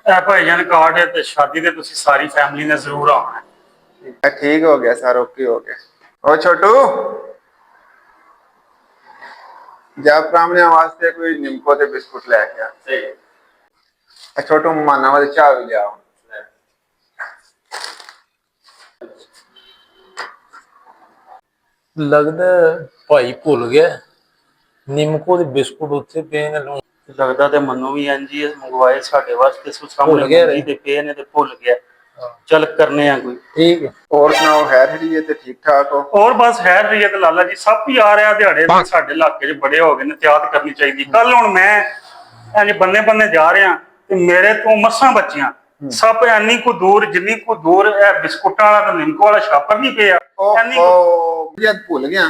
ਇਹ ਭਾਈਜਾਨ ਕਾਰਡ ਹੈ ਤੇ ਸ਼ਾਦੀ ਤੇ ਤੁਸੀਂ ਸਾਰੀ ਫੈਮਿਲੀ ਨੇ ਜ਼ਰੂਰ ਆਉਣਾ ਹੈ। ठीक हो गया सर, ओके हो गया। ओ छोटू, जा प्रामने वास्ते कोई निम्को ते बिस्कुट लेके आ। सही। छोटू माना वाले चाय भी ले आओ। ਲੱਗਦਾ ਭਾਈ ਭੁੱਲ ਗਿਆ ਨਿੰਮਕੋ ਦੇ ਬਿਸਕੁਟ ਉੱਥੇ ਪਏ ਨੇ ਲੋ ਲੱਗਦਾ ਤੇ ਮੈਨੂੰ ਵੀ ਇੰਜੀ ਮੰਗਵਾਏ ਸਾਡੇ ਵਾਸਤੇ ਭੁੱਲ ਸਾਹਮਣੇ ਗਿਆ ਮੰਜੀ ਤੇ ਪਏ ਨੇ ਤੇ ਭੁੱਲ ਗਿਆ। ਚੱਲ ਕਰਨੇ ਆ ਕੋਈ। ਠੀਕ ਹੈ। और सुनाओ, खैर है ते ठीक ठाक हो? ਹੋਰ ਬਸ ਹੈਰ ਰਹੀ ਹੈ ਤੇ ਲਾਲਾ ਜੀ ਸਭ ਹੀ ਆ ਰਿਹਾ ਦਿਹਾੜੇ ਤੇ ਸਾਡੇ ਇਲਾਕੇ 'ਚ ਬੜੇ ਹੋ ਗਏ ਨੇ, ਤਿਆਦ ਕਰਨੀ ਚਾਹੀਦੀ। ਕੱਲ ਹੁਣ ਮੈਂ ਇੰਜ ਬੰਨੇ ਬੰਨੇ ਜਾ ਰਿਹਾ ਤੇ ਮੇਰੇ ਤੋਂ ਮੱਸਾਂ ਬੱਚੀਆਂ ਸਭ ਐਨੀ ਕੋ ਦੂਰ ਜਿੰਨੀ ਕੋ ਦੂਰ ਇਹ ਬਿਸਕੁਟਾਂ ਵਾਲਾ ਤੇ ਨਿੰਮਕੋ ਵਾਲਾ ਛਾਪਰ ਨਹੀਂ ਪਿਆ ਐਨੀ ਕੋ। ओ मुझे भूल गया।